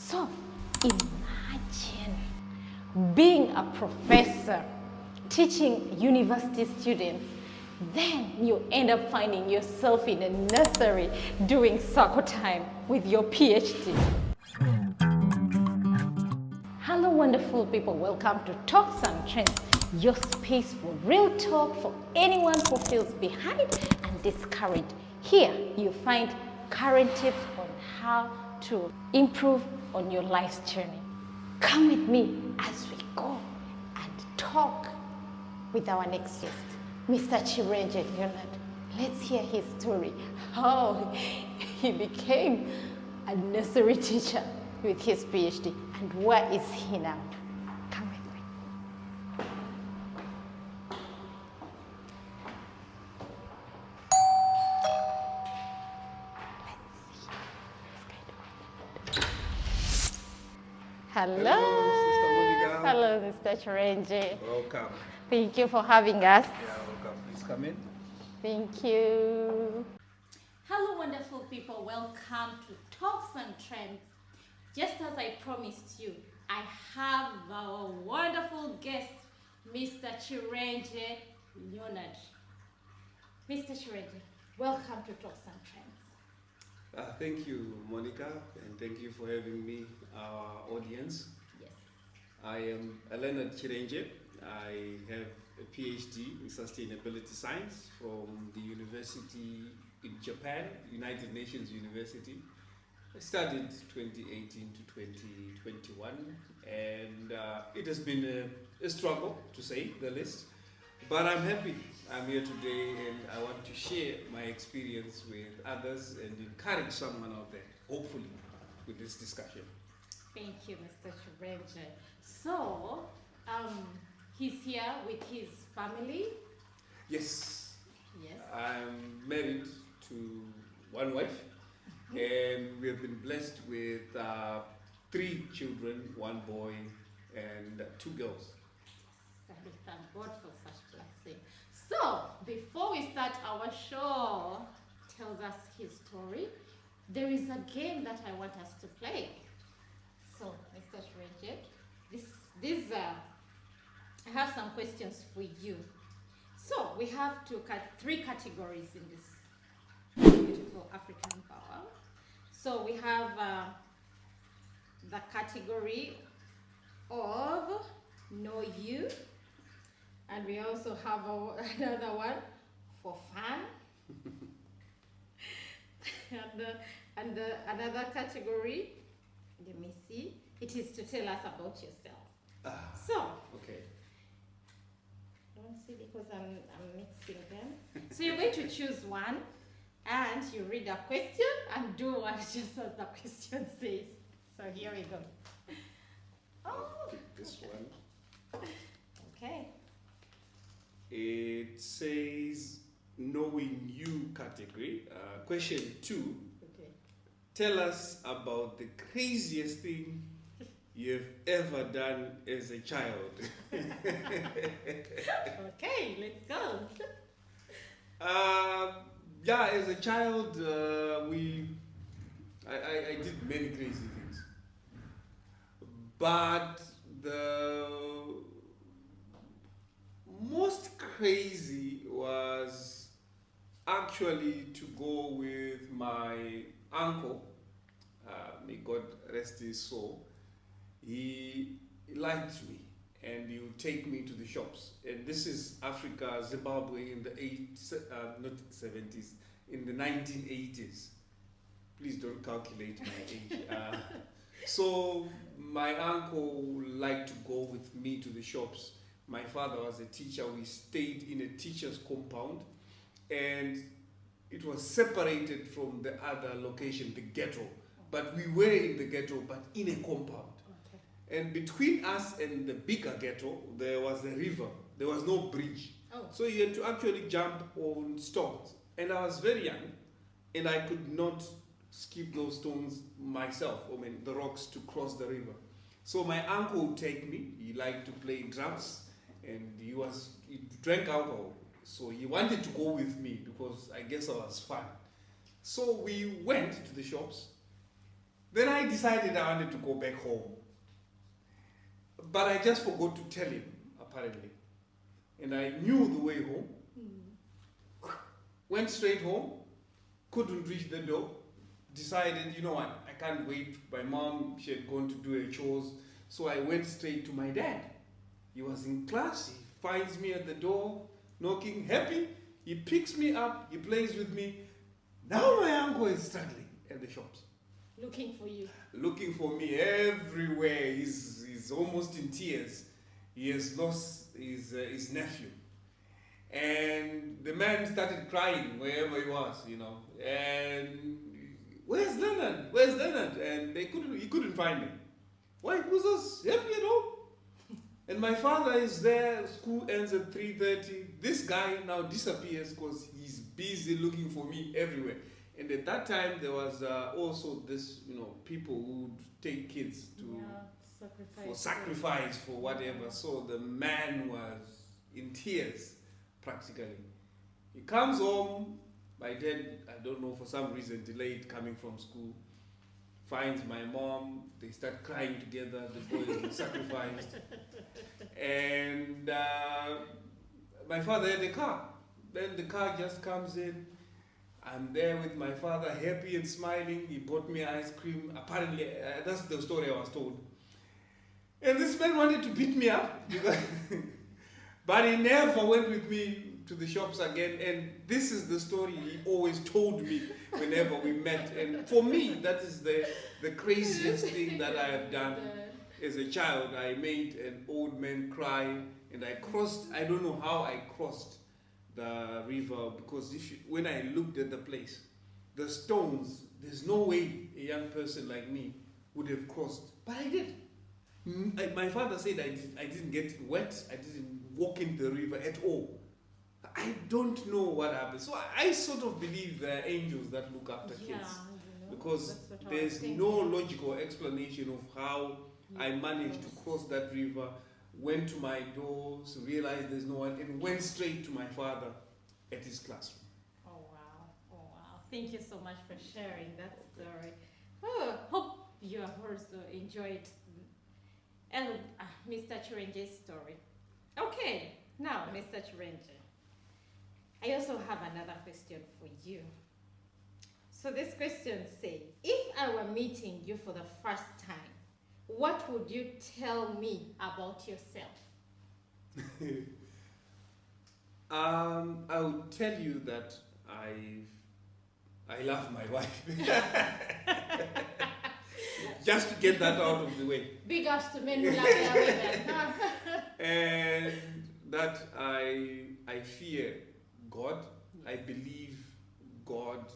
So imagine being a professor teaching university students, then you end up finding yourself in a nursery doing circle time with your PhD. Hello wonderful people, welcome to Talks and Trends, your space for real talk for anyone who feels behind and discouraged. Here you find current tips on how to improve on your life's journey. Come with me as we go and talk with our next guest, Mr. Chirenje Leonard. Let's hear his story, how he became a nursery teacher with his PhD, and where is he now? Come with me. Hello. Hello, Mr. Chirenje. Welcome. Thank you for having us. Yeah, welcome. Please come in. Thank you. Hello, wonderful people. Welcome to Talks and Trends. Just as I promised you, I have our wonderful guest, Mr. Chirenje Leonard. Mr. Chirenje, welcome to Talks and Trends. Thank you, Monica, and thank you for having me, our audience. Yes. I am Leonard Chirenje. I have a PhD in sustainability science from the university in Japan, United Nations University. I studied 2018 to 2021, and it has been a struggle, to say the least. But I'm happy I'm here today, and I want to share my experience with others and encourage someone out there, hopefully, with this discussion. Thank you, Mr. Chirenje. So, he's here with his family. Yes. Yes. I'm married to one wife, and we have been blessed with 3 children, 1 boy and 2 girls. We thank God for such blessing. So, before we start our show, tells us his story, there is a game that I want us to play. So, Mr. Chirenje, I have some questions for you. So, we have 3 categories in this beautiful African power. So, we have the category of Know You, and we also have another one for fun, and another category, let me see, it is to tell us about yourself. So, Okay. don't see because I'm mixing them. So you're going to choose one, and you read a question and do what just as the question says. So here we go. Oh, Pick this one. okay. It says Knowing You category. Question 2. Okay. Tell us about the craziest thing you've ever done as a child. Okay, let's go. Yeah, as a child, I did many crazy things. But the most crazy was actually to go with my uncle, may God rest his soul. He liked me, and he would take me to the shops. And this is Africa, Zimbabwe in the not 70s, in the 1980s. Please don't calculate my age. So my uncle liked to go with me to the shops. My father was a teacher. We stayed in a teacher's compound, and it was separated from the other location, the ghetto. But we were in the ghetto, but in a compound. And between us and the bigger ghetto, there was a river. There was no bridge. Oh. So you had to actually jump on stones. And I was very young, and I could not skip those stones myself, the rocks, to cross the river. So my uncle would take me. He liked to play drums, and he drank alcohol. So he wanted to go with me because I guess I was fun. So we went to the shops, Then I decided I wanted to go back home. But I just forgot to tell him, apparently. And I knew the way home. Went straight home, couldn't reach the door. Decided, you know what, I can't wait. My mom, she had gone to do her chores. So I went straight to my dad. He was in class. He finds me at the door, knocking, happy. He picks me up. He plays with me. Now my uncle is struggling at the shops. Looking for you. Looking for me everywhere. He's almost in tears. He has lost his nephew. And the man started crying wherever he was, you know. And where's Leonard? Where's Leonard? And he couldn't find him. Why? He was just happy at home. And my father is there. School ends at 3:30. This guy now disappears because he's busy looking for me everywhere. And at that time, there was also this, you know, people who would take kids to sacrifice for whatever. So the man was in tears, practically. He comes home. My dad, I don't know, for some reason, delayed coming from school. Finds my mom. They start crying together. The boy is sacrificed. And my father had a car. Then the car just comes in. I'm there with my father, happy and smiling. He bought me ice cream. Apparently, that's the story I was told. And this man wanted to beat me up, but he never went with me to the shops again. And this is the story he always told me whenever we met. And for me, that is the craziest thing that I have done as a child. I made an old man cry, and I don't know how I crossed the river, because when I looked at the place, the stones, there's no way a young person like me would have crossed, but I did. My father said I didn't get wet, I didn't walk into the river at all. I don't know what happened. So I sort of believe there are angels that look after kids, because there's no logical explanation of how I managed to cross that river. Went to my doors, realized there's no one, and went straight to my father at his classroom. Oh wow. Thank you so much for sharing that story. Oh, hope you have also enjoyed Mr. Chirenje's story. Okay, now Mr. Chirenje, I also have another question for you. So this question says, if I were meeting you for the first time, what would you tell me about yourself? I would tell you that I love my wife. Just to get that out of the way. Big ups to men who love their women. And that I fear God. I believe God,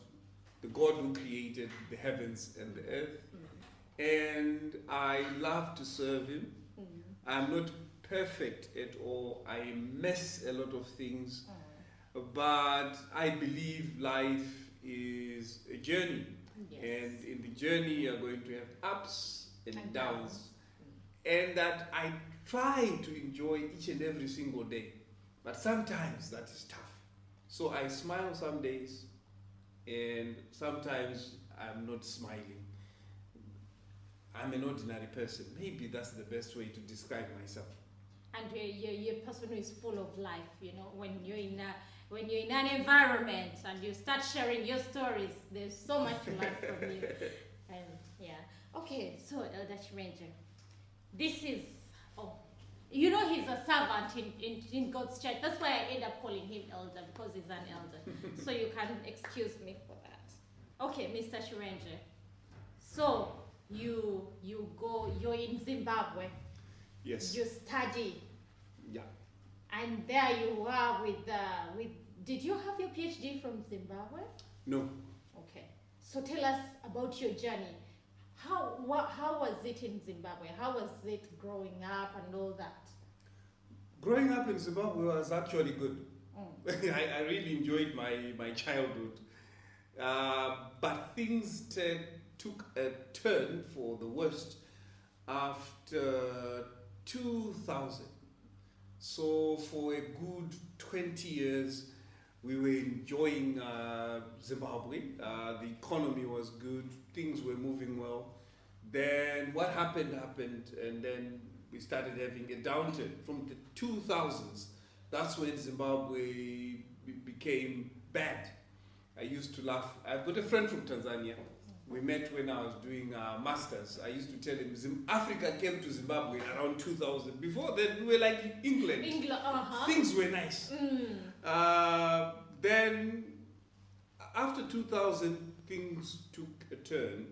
the God who created the heavens and the earth. And I love to serve Him. I'm not perfect at all. I mess a lot of things. But I believe life is a journey. Yes. And in the journey, you're going to have ups and downs. And that I try to enjoy each and every single day. But sometimes that is tough. So I smile some days, and sometimes I'm not smiling. I'm an ordinary person. Maybe that's the best way to describe myself. And you're a person who is full of life. You know, when you're in an environment and you start sharing your stories, there's so much to learn from you. And yeah, okay. So Elder Chirenje, this is he's a servant in God's church. That's why I end up calling him elder, because he's an elder. So you can excuse me for that. Okay, Mr. Chirenje. So you're in Zimbabwe. Yes. You study. Yeah. And there you are with did you have your PhD from Zimbabwe? No. Okay. So tell us about your journey. How was it in Zimbabwe? How was it growing up and all that? Growing up in Zimbabwe was actually good. I really enjoyed my childhood. But things took a turn for the worst after 2000. So for a good 20 years, we were enjoying Zimbabwe. The economy was good. Things were moving well. Then what happened, and then we started having a downturn from the 2000s. That's when Zimbabwe became bad. I used to laugh. I've got a friend from Tanzania. We met when I was doing masters. I used to tell him Africa came to Zimbabwe around 2000. Before then, we were like England. Things were nice. Then, after 2000, things took a turn.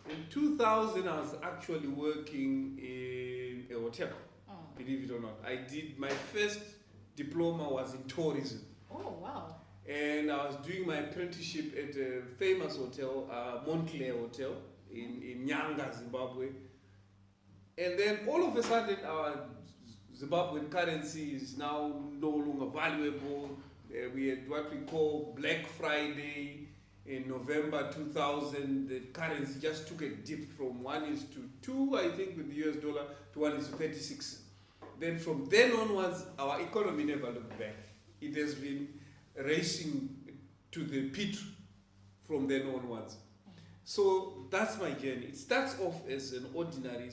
In 2000, I was actually working in a hotel, believe it or not. I did my first diploma was in tourism. Oh, wow. And I was doing my apprenticeship at a famous hotel, Montclair Hotel in Nyanga, Zimbabwe. And then all of a sudden, our Zimbabwean currency is now no longer valuable. We had what we call Black Friday in November 2000. The currency just took a dip from 1:2, I think, with the US dollar to 1:36. Then from then onwards, our economy never looked back. It has been racing to the pit from then onwards. So that's my journey. It starts off as an ordinary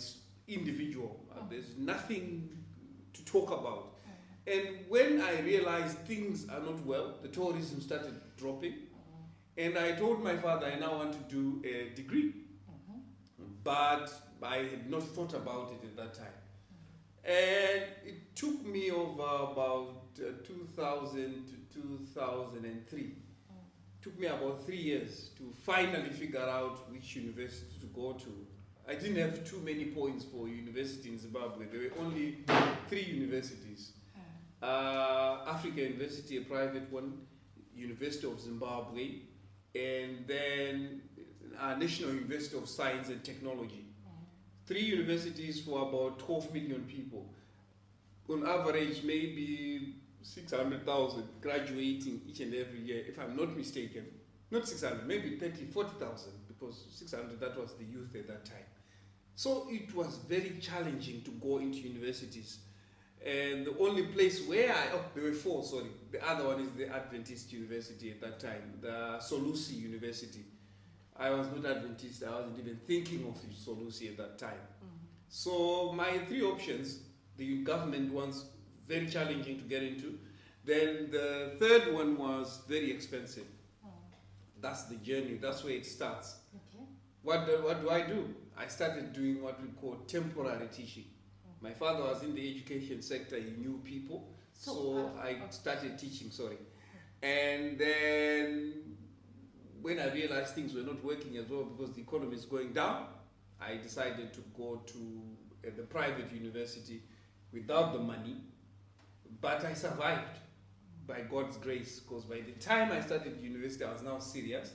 individual. There's nothing to talk about. And when I realized things are not well, the tourism started dropping. And I told my father I now want to do a degree. But I had not thought about it at that time. And it took me over about 2000 to 2003. Took me about 3 years to finally figure out which university to go to. I didn't have too many points for university in Zimbabwe. There were only 3 universities. Africa University, a private one, University of Zimbabwe, and then National University of Science and Technology. 3 universities for about 12 million people. On average, maybe 600,000 graduating each and every year, if I'm not mistaken. Not 600, maybe 30, 40,000, because 600, that was the youth at that time. So it was very challenging to go into universities. And the only place where there were 4, sorry. The other one is the Adventist University at that time, the Solusi University. I was not Adventist, I wasn't even thinking of Solusi at that time. So my 3 options, the government ones, very challenging to get into. Then the third one was very expensive. That's the journey, that's where it starts. Okay. What do I do? I started doing what we call temporary teaching. My father was in the education sector, he knew people, so I started teaching, And then when I realized things were not working as well because the economy is going down, I decided to go to the private university without the money, but I survived by God's grace, because by the time I started university, I was now serious.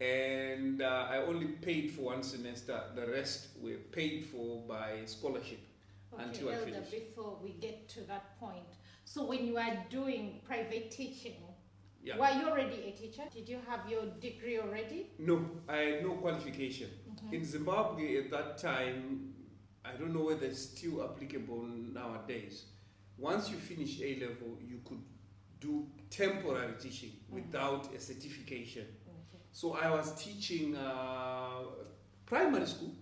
And I only paid for 1 semester, the rest were paid for by scholarship. Okay, until I Elder, finished. before we get to that point, so when you are doing private teaching, Yeah. were you already a teacher? Did you have your degree already? No, I had no qualification. In Zimbabwe at that time, I don't know whether it's still applicable nowadays. Once you finish A level, you could do temporary teaching without a certification. Okay. So I was teaching primary school,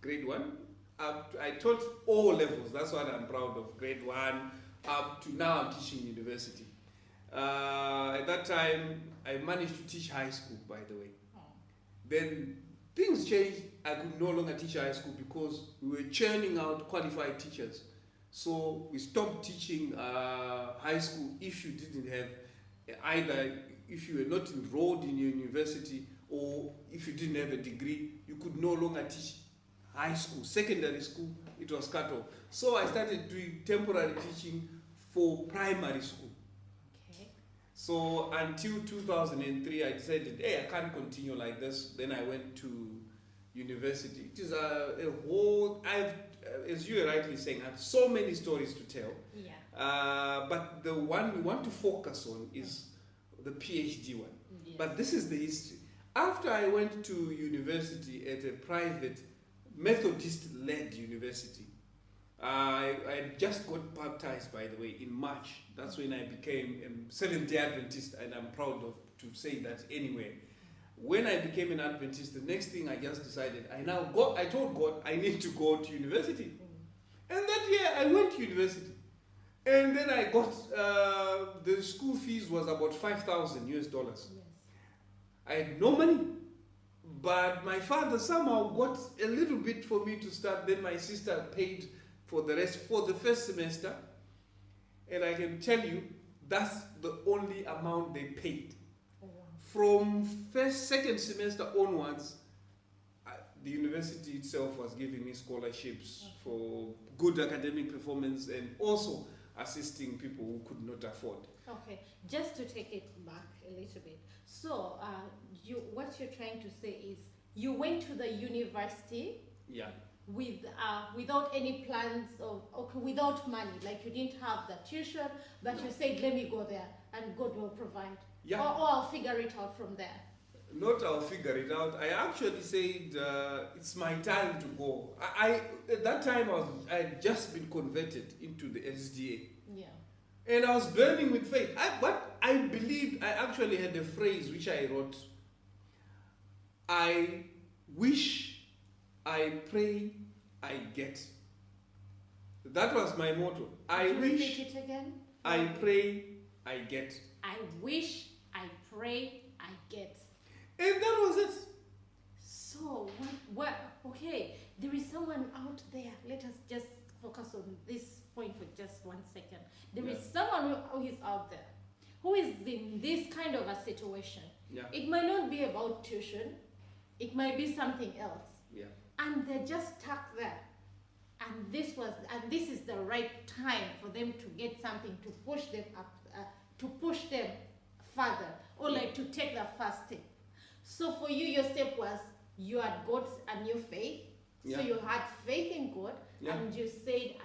grade 1. I taught all levels. That's what I'm proud of. Grade 1 up to now, I'm teaching university. At that time, I managed to teach high school, by the way. Then things changed. I could no longer teach high school because we were churning out qualified teachers. So we stopped teaching high school if you didn't have either, if you were not enrolled in university or if you didn't have a degree, you could no longer teach high school. Secondary school, it was cut off. So I started doing temporary teaching for primary school. Okay. So until 2003, I decided, hey, I can't continue like this. Then I went to university. It is a whole, as you were rightly saying, I have so many stories to tell. Yeah. But the one we want to focus on is the PhD one. Yes. But this is the history. After I went to university at a private Methodist-led university, I just got baptized, by the way, in March. That's when I became a Seventh-day Adventist, and I'm proud to say that anyway. when I became an Adventist, the next thing I just decided, I told God I need to go to university. And that year I went to university. And then I got, the school fees was about 5,000 US dollars. Yes. I had no money. But my father somehow got a little bit for me to start. Then my sister paid for the rest for the first semester. And I can tell you, that's the only amount they paid. Oh, wow. From second semester onwards, the university itself was giving me scholarships for good academic performance and also assisting people who could not afford. Okay, just to take it back a little bit. So, what you're trying to say is you went to the university Yeah. without any plans of, okay, without money, like you didn't have the tuition, but you said, let me go there and God will provide. Yeah. Or I'll figure it out from there. Not I'll figure it out. I actually said it's my time to go. I at that time I had just been converted into the SDA. Yeah. And I was burning with faith. But I believed, I actually had a phrase which I wrote. I wish, I pray, I get. That was my motto. I Could you wish, repeat it again? I pray, I get. I wish, I pray, I get. And that was it. So, okay, there is someone out there. Let us just focus on this point for just 1 second. There is someone who is out there, who is in this kind of a situation. Yeah. It might not be about tuition. It might be something else. Yeah. And they're just stuck there. And this is the right time for them to get something to push them up, to push them further, or like to take the first step. So for you, your step was you had got a new faith. Yeah. So you had faith in God, Yeah. and you said,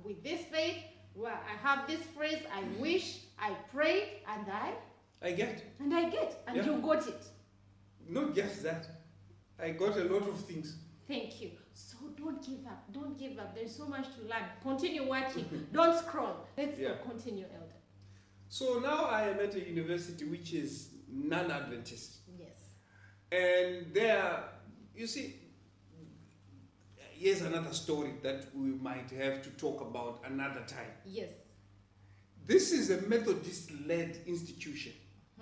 with this faith, I have this phrase, I wish, I pray, and I get. and Yeah. you got it. Not just that. I got a lot of things. Thank you. So don't give up. Don't give up. There's so much to learn. Continue watching. Don't scroll. Let's go. Continue, Elder. So now I am at a university which is non-Adventist. Yes. And there, you see, here's another story that we might have to talk about another time. Yes. This is a Methodist-led institution.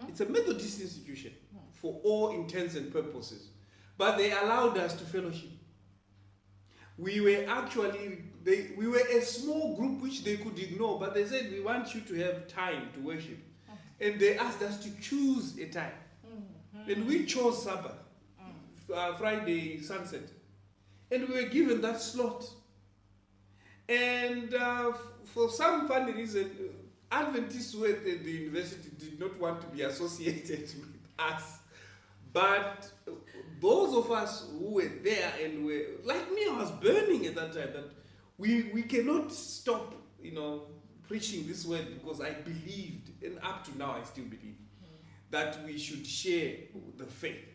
It's a Methodist institution for all intents and purposes. But they allowed us to fellowship. We were actually, we were a small group which they could ignore, but they said, we want you to have time to worship. And they asked us to choose a time. And we chose Sabbath, Friday sunset. And we were given that slot. And for some funny reason, Adventists who were at the university did not want to be associated with us. But those of us who were there and were, like me, I was burning at that time, that we cannot stop, preaching this word, because I believed, and up to now I still believe, that we should share the faith.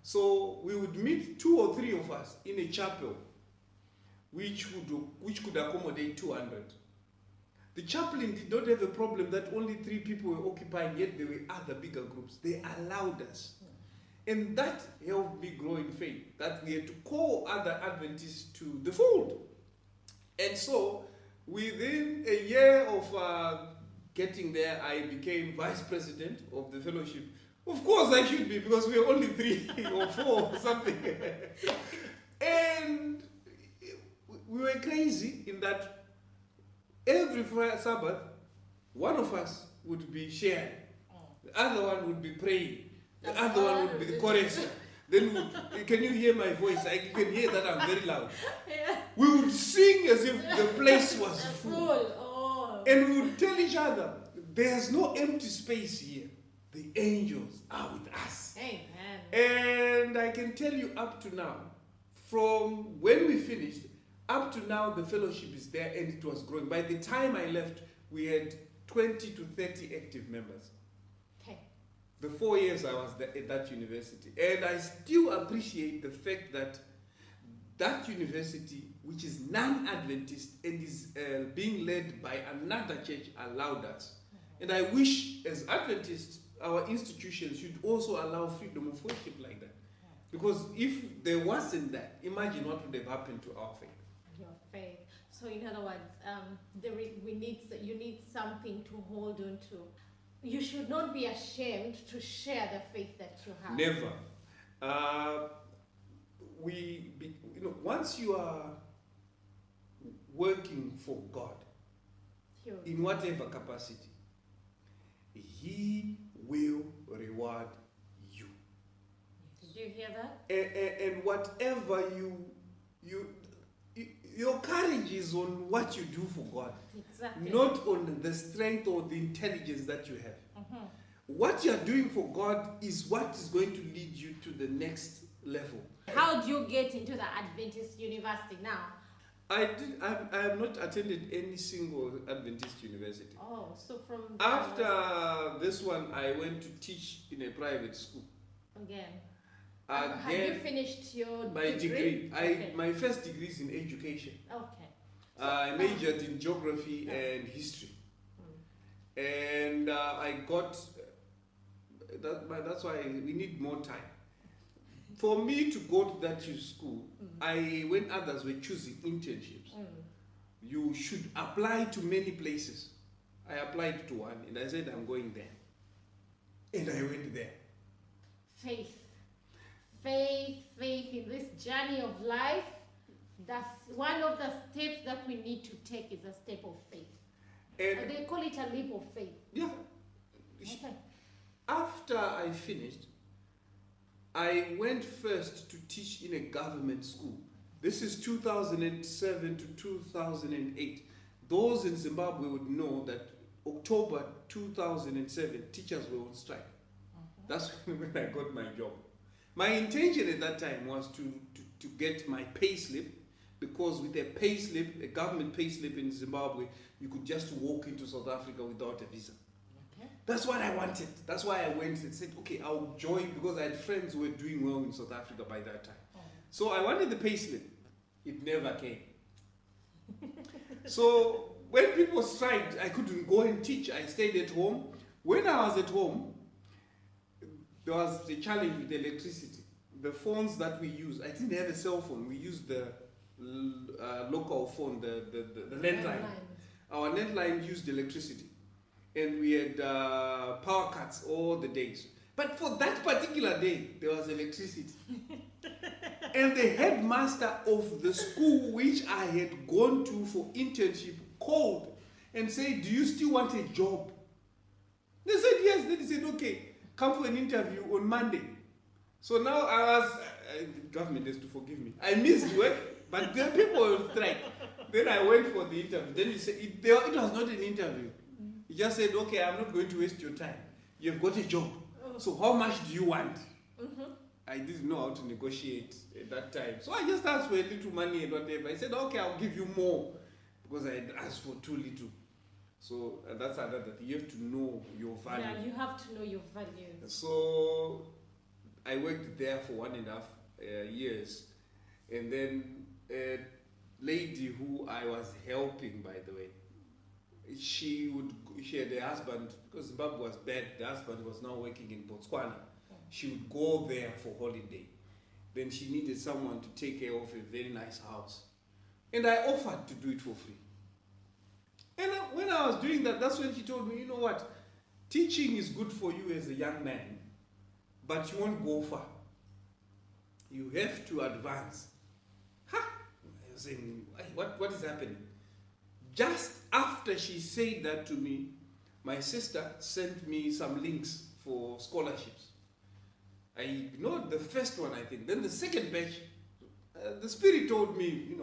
So we would meet 2 or 3 of us in a chapel, which could accommodate 200. The chaplain did not have a problem that only 3 people were occupying, yet there were other bigger groups. They allowed us. And that helped me grow in faith, that we had to call other Adventists to the fold. And so, within a year of getting there, I became vice president of the fellowship. Of course I should be, because we were only 3 or 4 or something. And we were crazy in that every Sabbath, one of us would be sharing. The other one would be praying. The other one would be the chorus. Then can you hear my voice? You can hear that I'm very loud. Yeah. We would sing as if the place was full. Oh. And we would tell each other, there's no empty space here. The angels are with us. Amen. And I can tell you up to now, from when we finished, up to now the fellowship is there and it was growing. By the time I left, we had 20 to 30 active members. The 4 years I was at that university. And I still appreciate the fact that that university, which is non-Adventist and is being led by another church, allowed us. And I wish, as Adventists, our institutions should also allow freedom of worship like that. Because if there wasn't that, imagine what would have happened to our faith. Your faith. So in other words, you need something to hold on to. You should not be ashamed to share the faith that you have. Never. Once you are working for God, in whatever capacity, He will reward you. Did you hear that? And whatever your courage is on what you do for God, Exactly. not on the strength or the intelligence that you have. Mm-hmm. What you are doing for God is what is going to lead you to the next level. How do you get into the Adventist university now? I have not attended any single Adventist university. Oh, so from After this one, I went to teach in a private school. Again. Again, Have you finished your my degree. Okay. My first degree is in education. Okay. I majored in geography and history, and I got. That's why we need more time. For me to go to that school, when others were choosing internships, you should apply to many places. I applied to one, and I said I'm going there, and I went there. Faith in this journey of life. That's one of the steps that we need to take is a step of faith. And they call it a leap of faith. yeah, Okay. after I finished, I went first to teach in a government school. This is 2007 to 2008. Those in Zimbabwe would know that October 2007, teachers were on strike. That's when I got my job. My intention at that time was to get my pay slip, because with a government pay slip in Zimbabwe, you could just walk into South Africa without a visa. Okay. That's what I wanted. That's why I went and said, okay, I'll join, because I had friends who were doing well in South Africa by that time. So I wanted the pay slip. It never came. So when people striked, I couldn't go and teach. I stayed at home. When I was at home, there was a challenge with electricity. The phones that we use, I didn't have a cell phone. We used the local phone, the landline. Our landline used electricity. And we had power cuts all the days. But for that particular day, there was electricity. And the headmaster of the school which I had gone to for internship called and said, do you still want a job? They said yes. Then he said, okay, come for an interview on Monday. So now I was, government has to forgive me. I missed work, but the people were strike. Then I went for the interview. Then he said, it was not an interview. He just said, okay, I'm not going to waste your time. You've got a job. So how much do you want? I didn't know how to negotiate at that time. So I just asked for a little money and whatever. I said, okay, I'll give you more, because I had asked for too little. So that's another thing. You have to know your value. Yeah, you have to know your values. So I worked there for 1.5 years. And then a lady who I was helping, by the way, she had a husband, because Zimbabwe was bad, the husband was now working in Botswana. She would go there for holiday. Then she needed someone to take care of a very nice house. And I offered to do it for free. And when I was doing that, that's when she told me, you know what, teaching is good for you as a young man, but you won't go far. You have to advance. Ha! I was saying, what is happening? Just after she said that to me, my sister sent me some links for scholarships. I ignored the first one, I think. Then the second batch, the Spirit told me,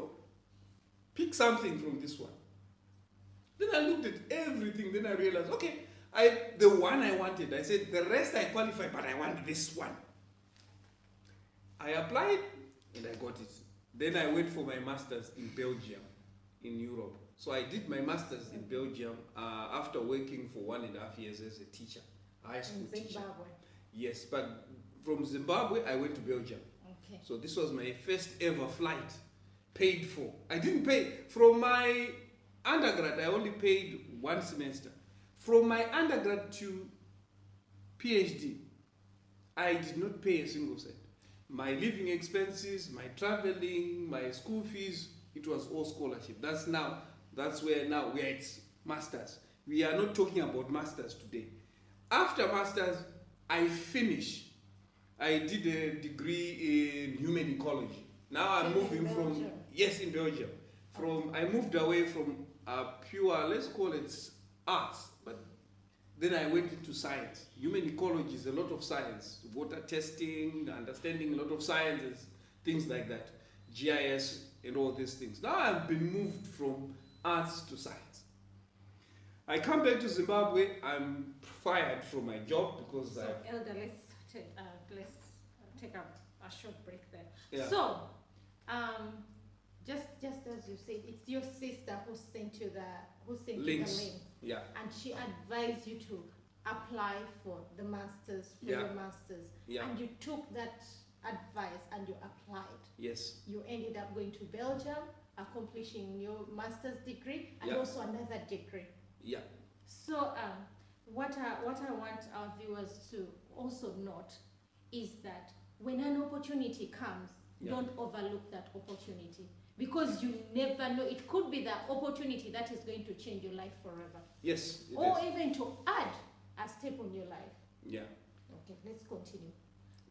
pick something from this one. Then I looked at everything. Then I realized, okay, the one I wanted, I said, the rest I qualify, but I want this one. I applied and I got it. Then I went for my master's in Belgium, in Europe. So I did my master's in Belgium after working for 1.5 years as a teacher, high school teacher. Zimbabwe. Yes, but from Zimbabwe, I went to Belgium. Okay. So this was my first ever flight, paid for. I didn't pay. From my undergrad, I only paid 1 semester. From my undergrad to PhD, I did not pay a single cent. My living expenses, my traveling, my school fees, it was all scholarship. That's where now we're at masters. We are not talking about masters today. After masters, I finished. I did a degree in human ecology. Now I'm moving from, yes, in Belgium. I moved away from pure, let's call it arts, but then I went into science. Human ecology is a lot of science, water testing, understanding a lot of sciences, things like that, GIS and all these things. Now I've been moved from arts to science. I come back to Zimbabwe, I'm fired from my job because So, Elder, let's take a short break there. Yeah. So, just as you said, it's your sister who sent you the Links. link, Yeah, and she advised you to apply for the masters, Yeah. your masters, yeah, and you took that advice and you applied. yes, You ended up going to Belgium, accomplishing your master's degree and Yeah. also another degree. yeah, So, what I want our viewers to also note is that when an opportunity comes, Yeah. don't overlook that opportunity, because you never know. It could be the opportunity that is going to change your life forever, yes, it or is. even to add a step on your life. Yeah, Okay, let's continue.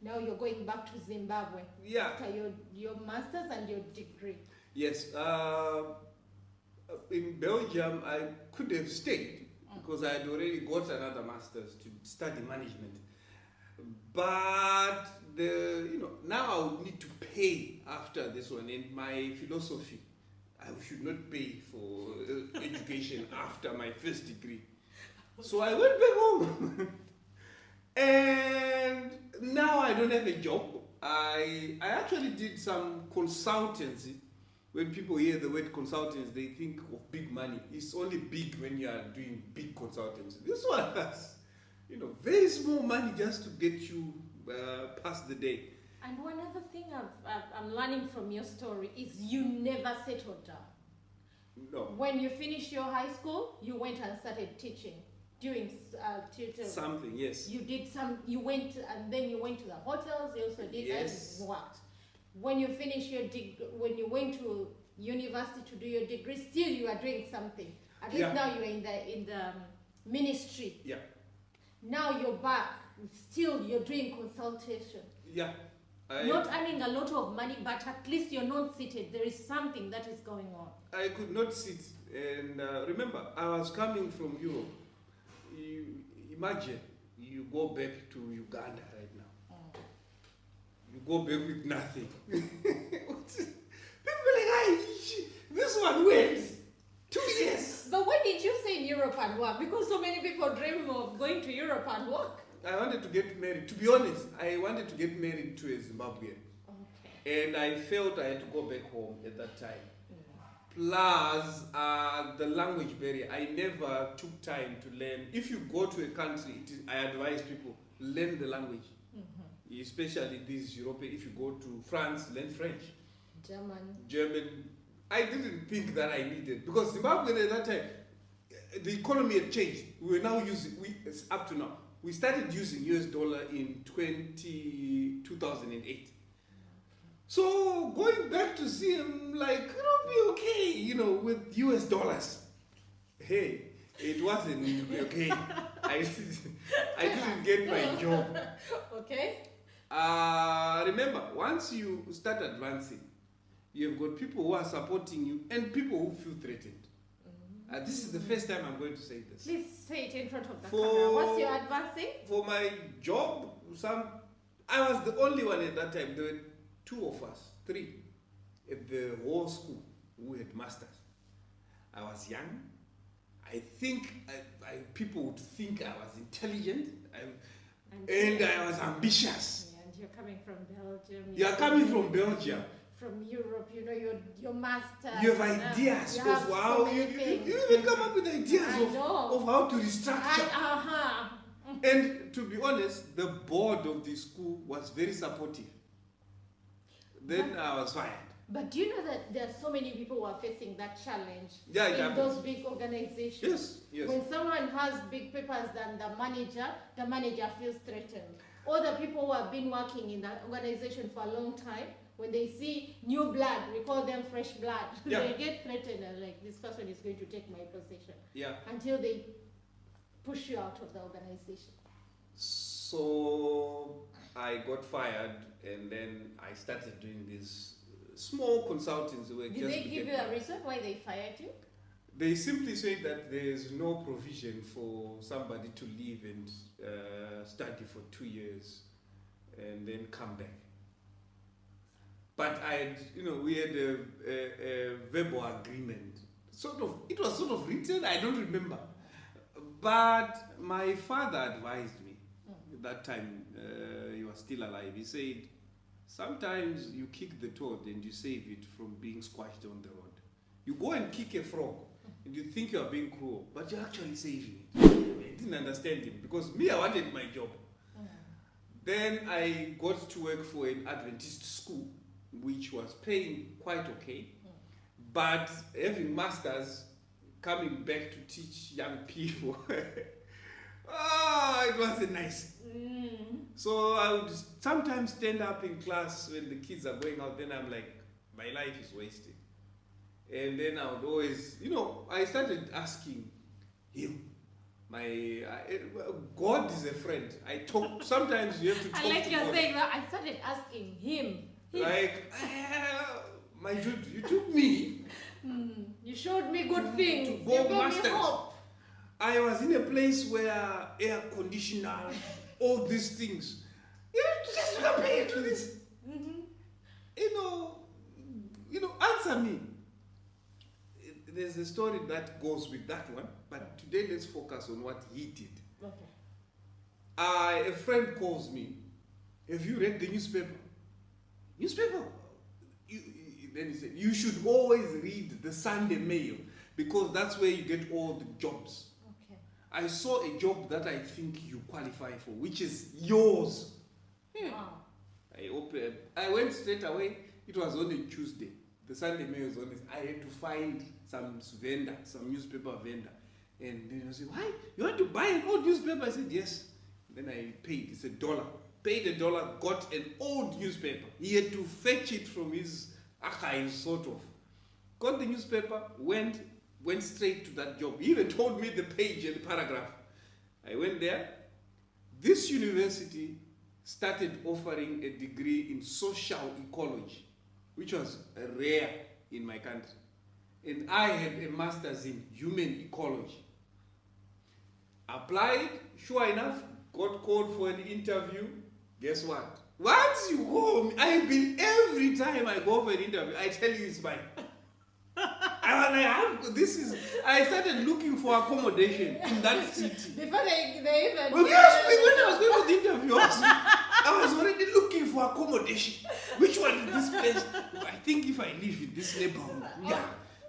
Now you're going back to Zimbabwe yeah, after your master's and your degree. yes. In Belgium, I could have stayed because I had already got another master's to study management. But now I would need to pay after this one. And my philosophy, I should not pay for education after my first degree. So I went back home. And now I don't have a job. I actually did some consultancy. When people hear the word consultants, they think of big money. It's only big when you are doing big consultancy. This one has, very small money just to get you past the day. And one other thing I'm learning from your story is you never settled down. No, When you finished your high school, you went and started teaching, doing tutoring. something, yes. You went and then you went to the hotels, you also did Yes. that and worked. When you finished when you went to university to do your degree, still you are doing something. At least Yeah. now you're in the ministry. Yeah, Now you're back, still you're doing consultation. yeah. Not earning a lot of money, but at least you're not seated. There is something that is going on. I could not sit. And remember, I was coming from Europe. Imagine you go back to Uganda right now. You go back with nothing. People are like, this one went 2 years. But what did you say in Europe and work? Because so many people dream of going to Europe and work. I wanted to get married. To be honest, I wanted to get married to a Zimbabwean. Okay. And I felt I had to go back home at that time. Plus, the language barrier. I never took time to learn. If you go to a country, I advise people, learn the language. Especially these European, if you go to France, learn French. German. I didn't think that I needed, because Zimbabwe at that time, the economy had changed. We were now up to now. We started using US dollar in 2008. So going back to see him, like, it'll be okay, with US dollars. Hey, it wasn't okay. I didn't get my job. Okay. Remember, once you start advancing, you've got people who are supporting you and people who feel threatened. This is the first time I'm going to say this. Please say it in front of the camera. What's your advancing? For my job, I was the only one at that time. There were 2 of us, 3, at the whole school who had masters. I was young. I think people would think I was intelligent, and I was ambitious. Yeah, and you're coming from Belgium. You are coming from Belgium. From Europe, your master. You have ideas of how you even come up with ideas of how to restructure. And to be honest, the board of the school was very supportive. Then I was fired. But do you know that there are so many people who are facing that challenge Yeah, it in happens. those big organizations? Yes, yes. When someone has big papers than the manager feels threatened. Or the people who have been working in that organization for a long time, when they see new blood, we call them fresh blood, Yeah. they get threatened and like, this person is going to take my position. Yeah. Until they push you out of the organization. So I got fired, and then I started doing this small consultancy work. Did just they to give get you a by. reason why they fired you? They simply said that there's no provision for somebody to leave and study for 2 years and then come back. But we had a verbal agreement. It was sort of written, I don't remember. But my father advised me, at that time he was still alive. He said, sometimes you kick the toad and you save it from being squashed on the road. You go and kick a frog and you think you are being cruel, but you're actually saving it. I didn't understand him because me, I wanted my job. Then I got to work for an Adventist school, which was paying quite okay, but having masters, coming back to teach young people, it wasn't nice. So I would sometimes stand up in class when the kids are going out, then I'm like, my life is wasted. And then I would always, I started asking him. God is a friend. Sometimes you have to talk I like to you're God. saying that. I started asking him. Like, my dude, you took me. You showed me good things. To You go gave me masters. hope. I was in a place where air conditioner, all these things. Just compare to this. Answer me. There's a story that goes with that one, but today let's focus on what he did. Okay. A friend calls me. Have you read the newspaper? Newspaper? Then he said, you should always read the Sunday Mail because that's where you get all the jobs. Okay. I saw a job that I think you qualify for, which is yours. Wow. I went straight away. It was on a Tuesday. The Sunday Mail was on this. I had to find some newspaper vendor. And then he said, why? You want to buy an old newspaper? I said, yes. Then I paid. It's $1. Paid $1, got an old newspaper. He had to fetch it from his archives, sort of. Got the newspaper, went straight to that job. He even told me the page and the paragraph. I went there. This university started offering a degree in social ecology, which was rare in my country. And I had a master's in human ecology. Applied, sure enough, got called for an interview. Guess what? Once you go, every time I go for an interview, I tell you it's mine. I started looking for accommodation in that city. Before they even... Well, yes, when I was going for the interview, I was already looking for accommodation. Which one is this place? I think if I live in this neighborhood,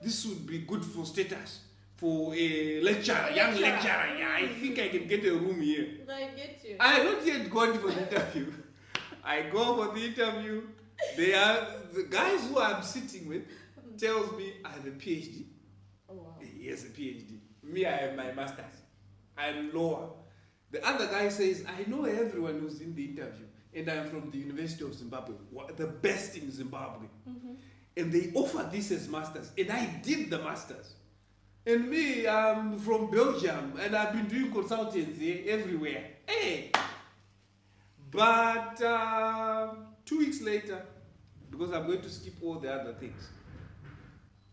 this would be good for status. For a lecturer, young lecturer, I think I can get a room here. I get you. I had not yet gone for the interview. I go for the interview. The guys who I'm sitting with tells me I have a PhD. Oh, wow. He has a PhD. Me, I have my master's. I'm lower. The other guy says, I know everyone who's in the interview, and I'm from the University of Zimbabwe, the best in Zimbabwe. And they offer this as masters, and I did the masters. And me, I'm from Belgium, and I've been doing consultancy everywhere. Hey! But 2 weeks later, because I'm going to skip all the other things,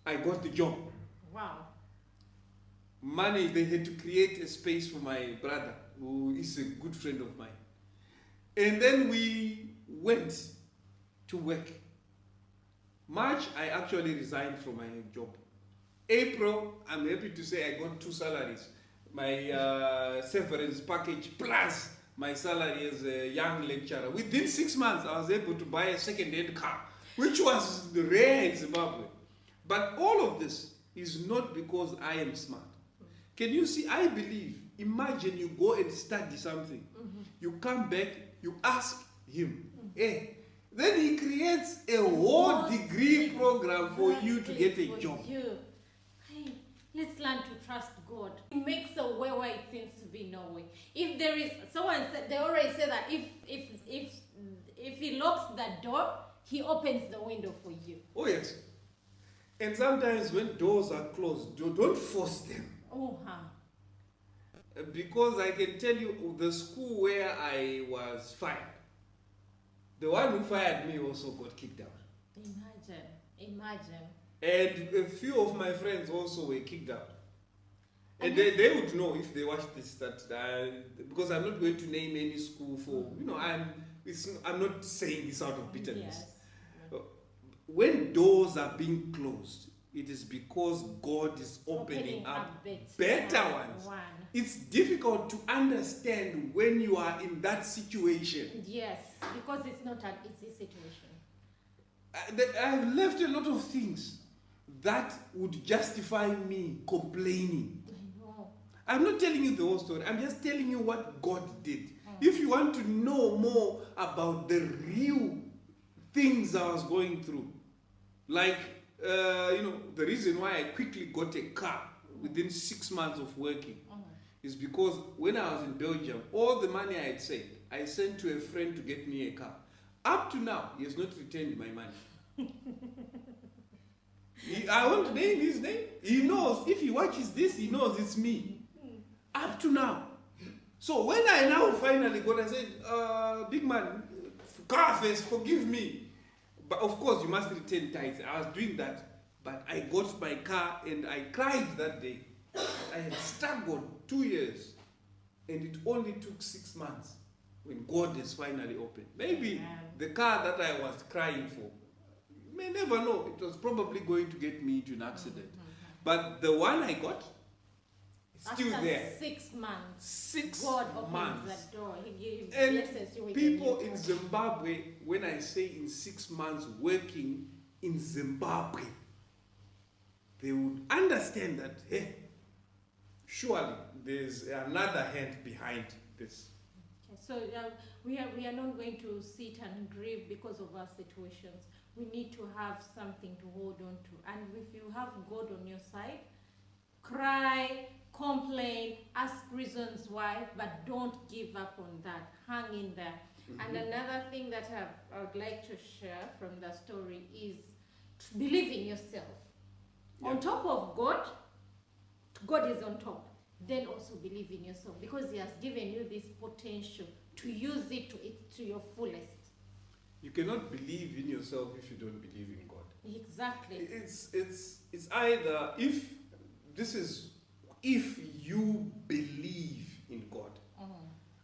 I got the job. Wow. Money, they had to create a space for my brother, who is a good friend of mine. And then we went to work. March, I actually resigned from my job. April, I'm happy to say I got 2 salaries. My severance package plus my salary as a young lecturer. Within 6 months, I was able to buy a second-hand car, which was rare in Zimbabwe. But all of this is not because I am smart. Can you see, I believe, imagine you go and study something. You come back, you ask him, hey, Then he creates a whole degree program for you to get a job. Hey, let's learn to trust God. He makes a way where it seems to be no way. If there is, someone said, they already say that if he locks the door, he opens the window for you. Oh yes. And sometimes when doors are closed, don't force them. Oh, Because I can tell you, the school where I was fired, the one who fired me also got kicked out. Imagine. And a few of my friends also were kicked out. And they would know if they watch this because I'm not going to name any school for, I'm not saying this out of bitterness. Yes. When doors are being closed, it is because God is opening up better ones. It's difficult to understand when you are in that situation. Yes, because it's not an easy situation. I've left a lot of things that would justify me complaining. I know. I'm not telling you the whole story. I'm just telling you what God did. If you want to know more about the real things I was going through, like, the reason why I quickly got a car within 6 months of working is because when I was in Belgium, all the money I had saved, I sent to a friend to get me a car. Up to now, he has not returned my money. I won't name his name. He knows. If he watches this, he knows it's me. Up to now. So when I now finally got, I said, big man, car first, forgive me. But of course, you must return tithes. I was doing that. But I got my car and I cried that day. I had struggled 2 years. And it only took 6 months when God has finally opened. Maybe the car that I was crying for, you may never know. It was probably going to get me into an accident. But the one I got, it's still there. 6 months. 6 God opens months. the door. He blesses you with People in Zimbabwe, when I say in 6 months working in Zimbabwe, they would understand that, hey, surely there's another hand behind this. Okay, so we are not going to sit and grieve because of our situations. We need to have something to hold on to. And if you have God on your side, cry, complain, ask reasons why, but don't give up on that. Hang in there. And another thing that I would like to share from the story is to believe in yourself. Yeah. On top of God, God is on top. Then also believe in yourself, because He has given you this potential to use it to your fullest. You cannot believe in yourself if you don't believe in God. Exactly. It's either if you believe in God.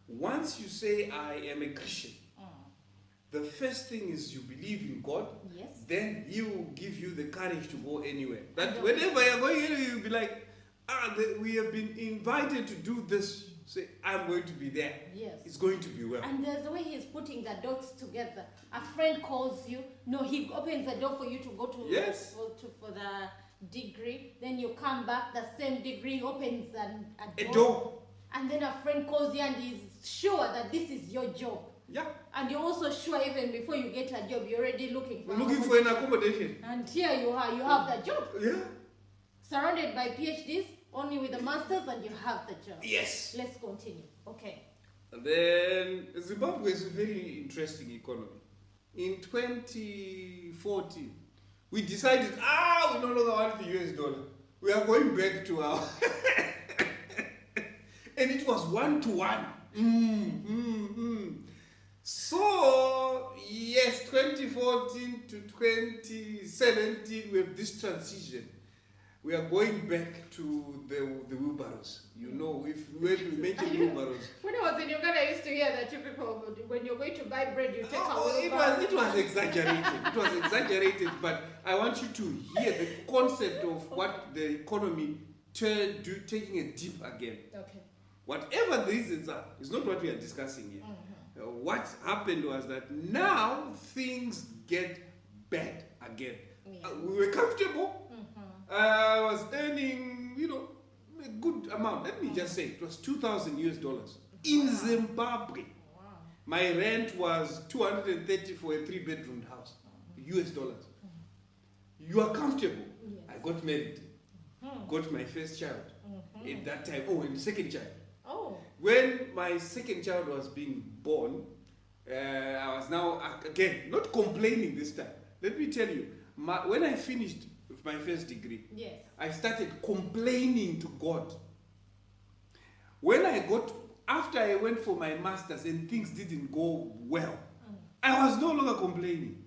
Once you say I am a Christian, the first thing is you believe in God. Yes. Then He will give you the courage to go anywhere. That whenever you're going anywhere, you'll be like, we have been invited to do this. Say, I'm going to be there. Yes. It's going to be well. And there's the way He's putting the dots together. A friend calls you. No, He opens the door for you to go to, yes, for the degree. Then you come back, the same degree opens a door. And then a friend calls you and is sure that this is your job. Yeah. And you're also sure even before you get a job, you're already looking for an accommodation. And here you have the job. Yeah. Surrounded by PhDs, only with the masters, and you have the job. Yes. Let's continue. Okay. And then Zimbabwe is a very interesting economy. In 2014, we decided, we no longer want the US dollar. We are going back to our... And it was 1-to-1. So, yes, 2014 to 2017, we have this transition. We are going back to the wheelbarrows. You know, when we mention wheelbarrows. When I was in Uganda, I used to hear that you people, when you're going to buy bread, you take a wheelbarrow. It was exaggerated. It was exaggerated, but I want you to hear the concept of what the economy taking a dip again. Okay. Whatever the reasons are, is not what we are discussing here. What happened was that now things get bad again. Yeah. We were comfortable. I was earning, a good amount. Let me just say, it was $2,000 in Zimbabwe. Wow. My rent was 230 for a 3-bedroom house, US dollars. You are comfortable. Yes. I got married, got my first child. At that time, and the second child. Oh. When my second child was being born, I was now, again, not complaining this time. Let me tell you, when I finished with my first degree, Yes. I started complaining to God. After I went for my master's and things didn't go well, I was no longer complaining.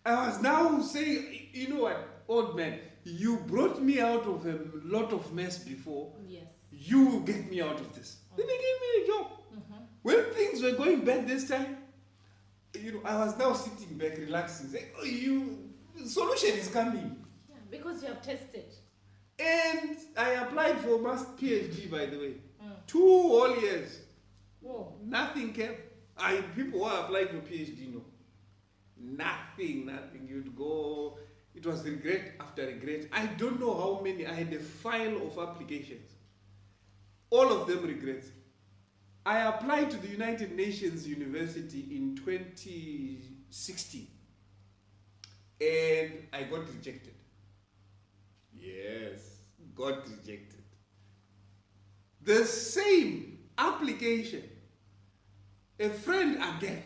I was now saying, you know what, old man, you brought me out of a lot of mess before. Yes. You will get me out of this. Then they gave me a job. When things were going bad this time, I was now sitting back, relaxing, saying, solution is coming. Yeah, because you have tested. And I applied for a PhD, by the way. 2 whole years. Whoa. Nothing came. People who applied for PhD, no. Nothing. You'd go. It was regret after regret. I don't know how many. I had a file of applications. All of them regrets. I applied to the United Nations University in 2016. And I got rejected. Yes, got rejected. The same application, a friend again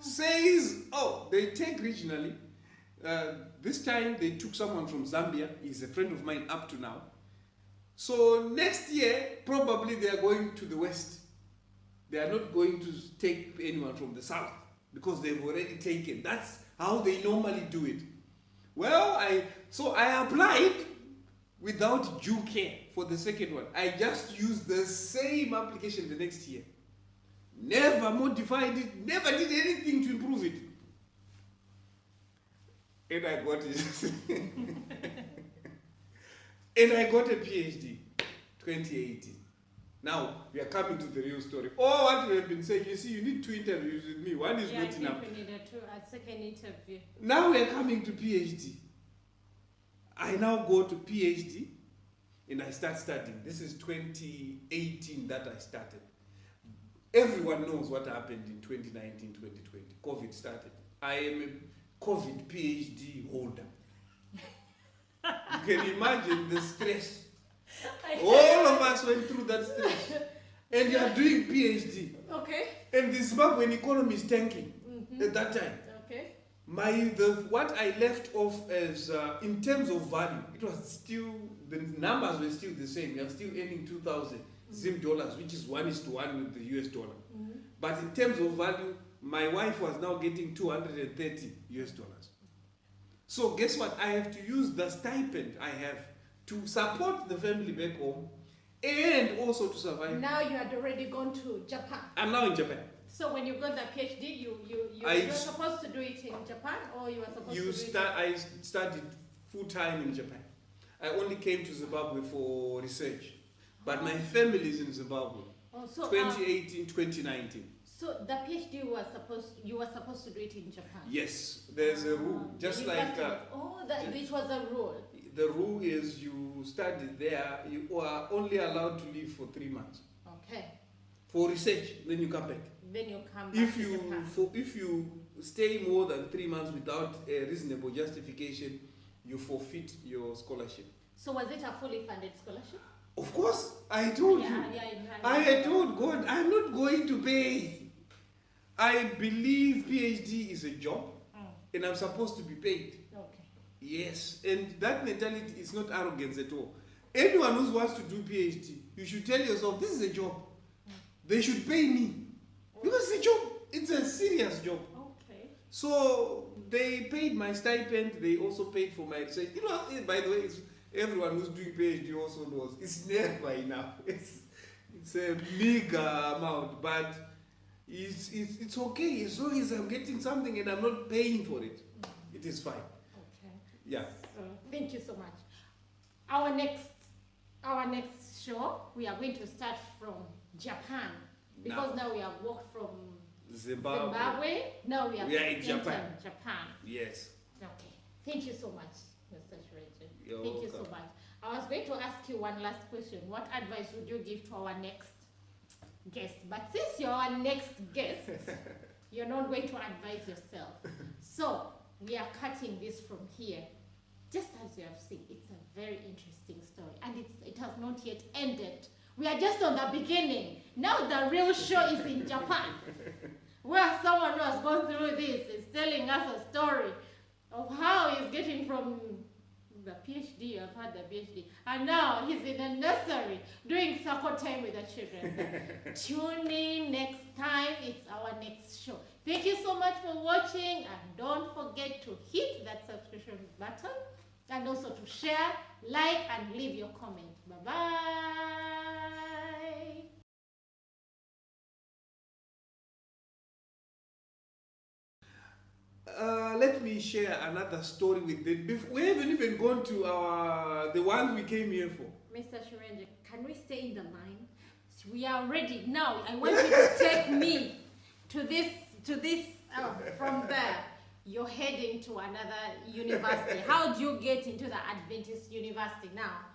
says, they take regionally. This time they took someone from Zambia. He's a friend of mine up to now. So next year, probably they are going to the west. They are not going to take anyone from the south because they've already taken. That's how they normally do it. Well, I applied without due care for the second one. I just used the same application the next year. Never modified it, never did anything to improve it. And I got it. And I got a PhD, 2018. Now, we are coming to the real story. What we have been saying, you see, you need 2 interviews with me. One is not enough. I think we need a second interview. Now we are coming to PhD. I now go to PhD and I start studying. This is 2018 that I started. Everyone knows what happened in 2019, 2020. COVID started. I am a COVID PhD holder. You can imagine the stress. All of us went through that stress. And you are doing PhD. Okay. And the Zimbabwean economy is tanking at that time. Okay. What I left off as, in terms of value, it was still, the numbers were still the same. You are still earning 2,000 Zim dollars, which is 1:1 with the US dollar. But in terms of value, my wife was now getting 230 US dollars. So guess what? I have to use the stipend I have to support the family back home and also to survive. Now you had already gone to Japan. I'm now in Japan. So when you got the PhD, you were supposed to do it in Japan, or you were supposed to do it? I studied full time in Japan. I only came to Zimbabwe for research, but my family is in Zimbabwe. 2018, 2019. So the PhD you were supposed to do it in Japan. Yes, there's a rule, just like. It was a rule. The rule is you study there, you are only allowed to leave for 3 months. Okay. For research, then you come back. Then you come back to Japan. If you stay more than 3 months without a reasonable justification, you forfeit your scholarship. So was it a fully funded scholarship? Of course, I told you. I had told God, I'm not going to pay. I believe PhD is a job, and I'm supposed to be paid. Okay. Yes, and that mentality is not arrogance at all. Anyone who wants to do PhD, you should tell yourself, this is a job. They should pay me. Because it's a job. It's a serious job. Okay. So they paid my stipend. They also paid for my research. By the way, everyone who's doing PhD also knows it's never enough. It's a meager amount, but it's okay as long as I'm getting something and I'm not paying for it. It is fine. Okay. Yeah. So, thank you so much. Our next show, we are going to start from Japan, because now we have walked from Zimbabwe. Now we are in Japan. Yes. Okay. Thank you so much, Mr. Shreje. You're Thank you welcome. so much. I was going to ask you one last question. What advice would you give to our next guest. But since you're our next guest, you're not going to advise yourself. So we are cutting this from here. Just as you have seen, it's a very interesting story, and it has not yet ended. We are just on the beginning. Now the real show is in Japan, where someone who has gone through this is telling us a story of how he's getting from the PhD, I've had the PhD, and now he's in a nursery doing circle time with the children. Tune in next time, it's our next show. Thank you so much for watching, and don't forget to hit that subscription button, and also to share, like, and leave your comment. Bye-bye. Let me share another story with them. We haven't even gone to the one we came here for. Mr. Shirenje, can we stay in the line? We are ready now. I want you to take me to this, from there. You're heading to another university. How do you get into the Adventist university now?